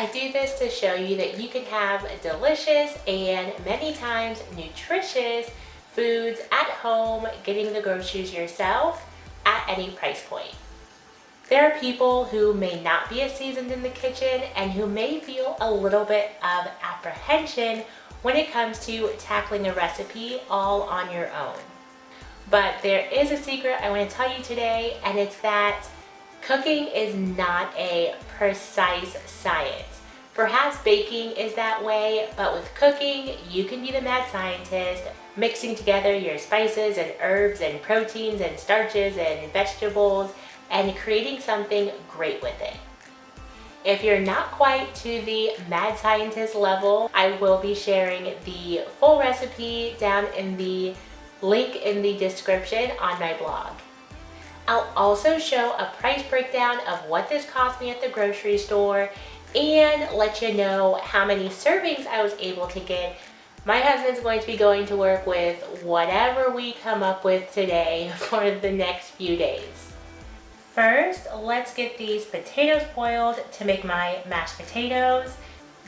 I do this to show you that you can have delicious and many times nutritious foods at home, getting the groceries yourself at any price point. There are people who may not be as seasoned in the kitchen and who may feel a little bit of apprehension when it comes to tackling a recipe all on your own. But there is a secret I want to tell you today, and it's that cooking is not a precise science. Perhaps baking is that way, but with cooking, you can be the mad scientist, mixing together your spices and herbs and proteins and starches and vegetables and creating something great with it. If you're not quite to the mad scientist level, I will be sharing the full recipe down in the link in the description on my blog. I'll also show a price breakdown of what this cost me at the grocery store and let you know how many servings I was able to get. My husband's going to be going to work with whatever we come up with today for the next few days. First, let's get these potatoes boiled to make my mashed potatoes.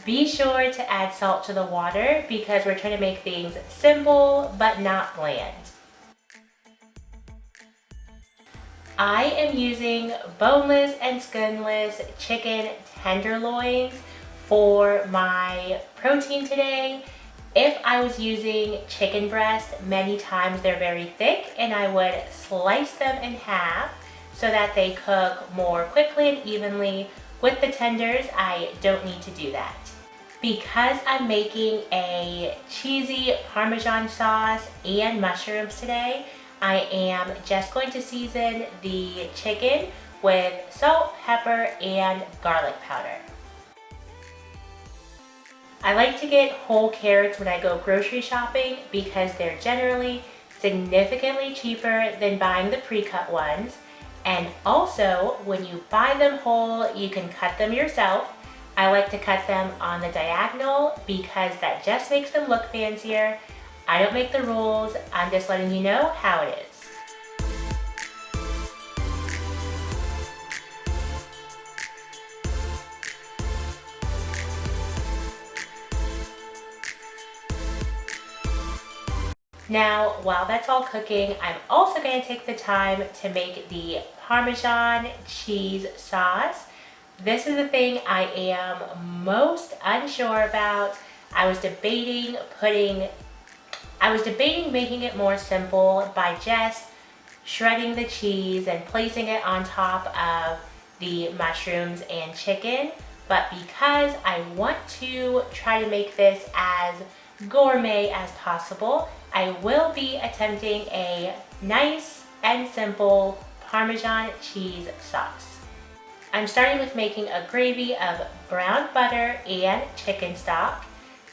Be sure to add salt to the water because we're trying to make things simple but not bland. I am using boneless and skinless chicken tenderloins for my protein today. If I was using chicken breast, many times they're very thick and I would slice them in half so that they cook more quickly and evenly. With the tenders, I don't need to do that. Because I'm making a cheesy Parmesan sauce and mushrooms today, I am just going to season the chicken with salt, pepper, and garlic powder. I like to get whole carrots when I go grocery shopping because they're generally significantly cheaper than buying the pre-cut ones. And also, when you buy them whole, you can cut them yourself. I like to cut them on the diagonal because that just makes them look fancier. I don't make the rules, I'm just letting you know how it is. Now, while that's all cooking, I'm also going to take the time to make the Parmesan cheese sauce. This is the thing I am most unsure about. I was debating making it more simple by just shredding the cheese and placing it on top of the mushrooms and chicken. But because I want to try to make this as gourmet as possible, I will be attempting a nice and simple Parmesan cheese sauce. I'm starting with making a gravy of brown butter and chicken stock,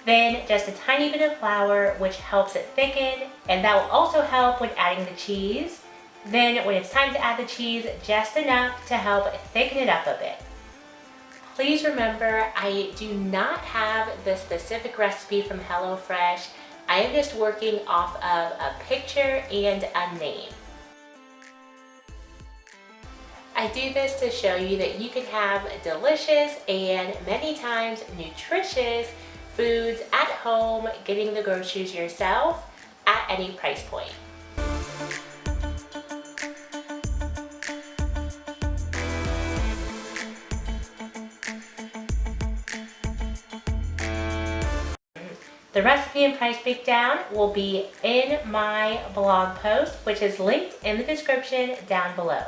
then just a tiny bit of flour which helps it thicken, and that will also help when adding the cheese. Then when it's time to add the cheese, just enough to help thicken it up a bit. Please remember, I do not have the specific recipe from HelloFresh. I am just working off of a picture and a name. I do this to show you that you can have delicious and many times nutritious foods at home, getting the groceries yourself at any price point. The recipe and price breakdown will be in my blog post, which is linked in the description down below.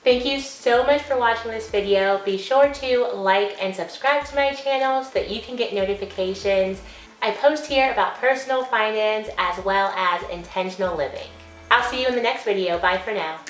Thank you so much for watching this video. Be sure to like and subscribe to my channel so that you can get notifications. I post here about personal finance as well as intentional living. I'll see you in the next video. Bye for now.